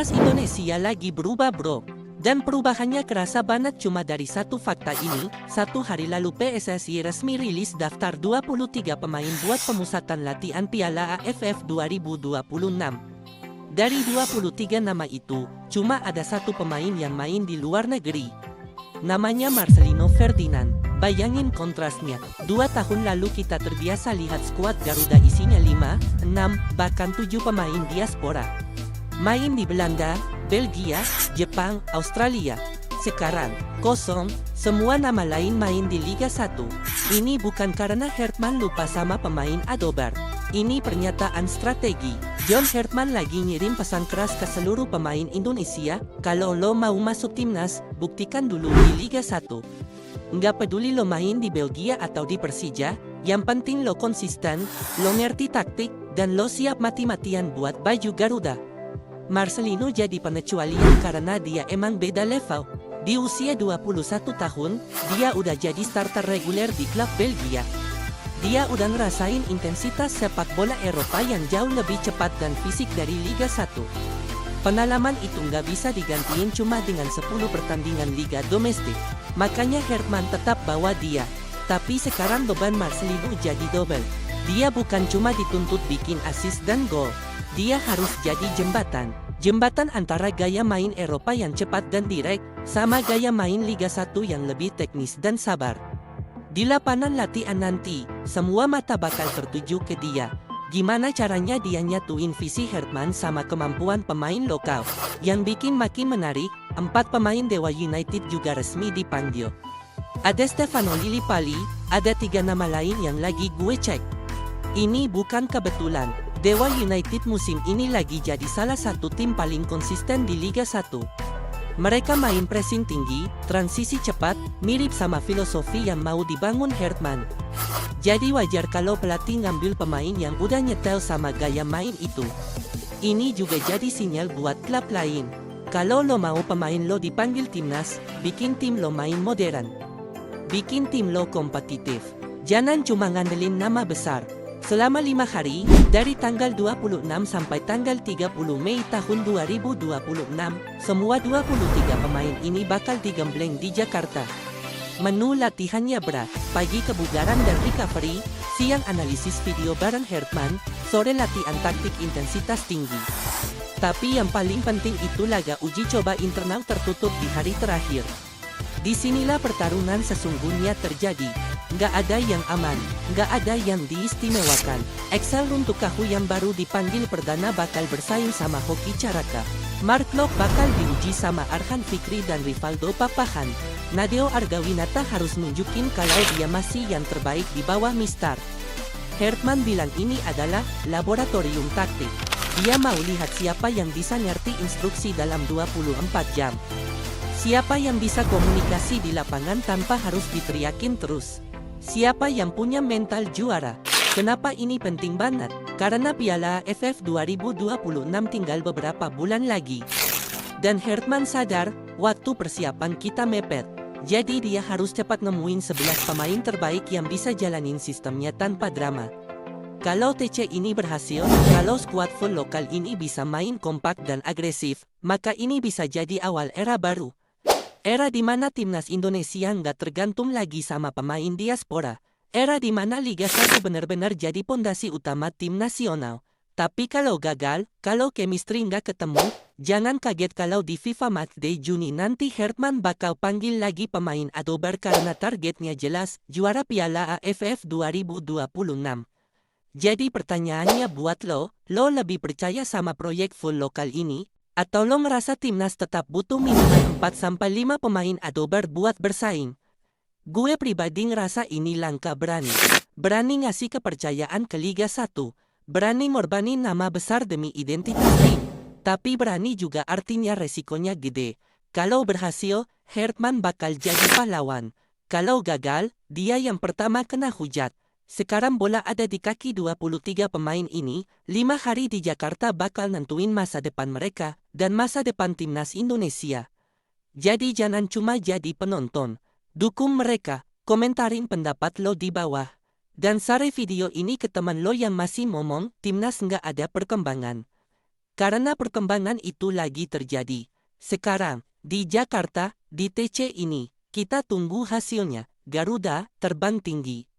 Timnas Indonesia lagi berubah bro. Dan perubahannya kerasa banget cuma dari satu fakta ini. Satu hari lalu PSSI resmi rilis daftar 23 pemain buat pemusatan latihan Piala AFF 2026. Dari 23 nama itu, cuma ada satu pemain yang main di luar negeri. Namanya Marcelino Ferdinand. Bayangin kontrasnya, 2 tahun lalu kita terbiasa lihat skuad Garuda isinya 5, 6, bahkan 7 pemain diaspora. Main di Belanda, Belgia, Jepang, Australia. Sekarang, kosong, semua nama lain main di Liga 1. Ini bukan karena Herman lupa sama pemain Adobar. Ini pernyataan strategi. John Herman lagi ngirim pesan keras ke seluruh pemain Indonesia, kalau lo mau masuk timnas, buktikan dulu di Liga 1. Nggak peduli lo main di Belgia atau di Persija, yang penting lo konsisten, lo ngerti taktik, dan lo siap mati-matian buat baju Garuda. Marcelino jadi pengecualian karena dia emang beda level. Di usia 21 tahun, dia udah jadi starter reguler di klub Belgia. Dia udah ngerasain intensitas sepak bola Eropa yang jauh lebih cepat dan fisik dari Liga 1. Pengalaman itu nggak bisa digantiin cuma dengan 10 pertandingan Liga domestik. Makanya Herman tetap bawa dia. Tapi sekarang beban Marcelino jadi double. Dia bukan cuma dituntut bikin assist dan gol. Dia harus jadi jembatan. Jembatan antara gaya main Eropa yang cepat dan direct, sama gaya main Liga 1 yang lebih teknis dan sabar. Di lapangan latihan nanti, semua mata bakal tertuju ke dia. Gimana caranya dia nyatuin visi Herman sama kemampuan pemain lokal. Yang bikin makin menarik, 4 pemain Dewa United juga resmi dipanggil. Ada Stefano Lillipali, ada 3 nama lain yang lagi gue cek. Ini bukan kebetulan. Dewa United musim ini lagi jadi salah satu tim paling konsisten di Liga 1. Mereka main pressing tinggi, transisi cepat, mirip sama filosofi yang mau dibangun Herman. Jadi wajar kalau pelatih ngambil pemain yang udah nyetel sama gaya main itu. Ini juga jadi sinyal buat klub lain. Kalau lo mau pemain lo dipanggil timnas, bikin tim lo main modern. Bikin tim lo kompetitif. Jangan cuma ngandelin nama besar. Selama 5 hari, dari tanggal 26 sampai tanggal 30 Mei tahun 2026, semua 23 pemain ini bakal digembleng di Jakarta. Menu latihannya berat, pagi kebugaran dan recovery, siang analisis video bareng Herman, sore latihan taktik intensitas tinggi. Tapi yang paling penting itu laga uji coba internal tertutup di hari terakhir. Disinilah pertarungan sesungguhnya terjadi. Nggak ada yang aman, nggak ada yang diistimewakan. Excel untuk Kahu yang baru dipanggil perdana bakal bersaing sama Hoki Caraka. Mark Lok bakal diuji sama Arhan Fikri dan Rivaldo Papahan. Nadeo Argawinata harus nunjukin kalau dia masih yang terbaik di bawah Mistar. Herman bilang ini adalah laboratorium taktik. Dia mau lihat siapa yang bisa ngerti instruksi dalam 24 jam. Siapa yang bisa komunikasi di lapangan tanpa harus diteriakin terus. Siapa yang punya mental juara? Kenapa ini penting banget? Karena Piala AFF 2026 tinggal beberapa bulan lagi. Dan Herman sadar, waktu persiapan kita mepet. Jadi dia harus cepat nemuin 11 pemain terbaik yang bisa jalanin sistemnya tanpa drama. Kalau TC ini berhasil, kalau skuad full lokal ini bisa main kompak dan agresif, maka ini bisa jadi awal era baru. Era di mana timnas Indonesia nggak tergantung lagi sama pemain diaspora. Era di mana Liga 1 benar-benar jadi pondasi utama tim nasional. Tapi kalau gagal, kalau chemistry nggak ketemu, jangan kaget kalau di FIFA Matchday Juni nanti Herman bakal panggil lagi pemain Adobar karena targetnya jelas, juara Piala AFF 2026. Jadi pertanyaannya buat lo lebih percaya sama proyek full lokal ini? Atau lo ngerasa timnas tetap butuh minimal 4-5 pemain Adobar buat bersaing? Gue pribadi ngerasa ini langkah berani. Berani ngasih kepercayaan ke Liga 1. Berani ngorbanin nama besar demi identitas tim. Tapi berani juga artinya resikonya gede. Kalau berhasil, Herman bakal jadi pahlawan. Kalau gagal, dia yang pertama kena hujat. Sekarang bola ada di kaki 23 pemain ini, 5 hari di Jakarta bakal nentuin masa depan mereka, dan masa depan timnas Indonesia. Jadi jangan cuma jadi penonton. Dukung mereka, komentarin pendapat lo di bawah. Dan share video ini ke teman lo yang masih ngomong, timnas nggak ada perkembangan. Karena perkembangan itu lagi terjadi. Sekarang, di Jakarta, di TC ini, kita tunggu hasilnya. Garuda, terbang tinggi.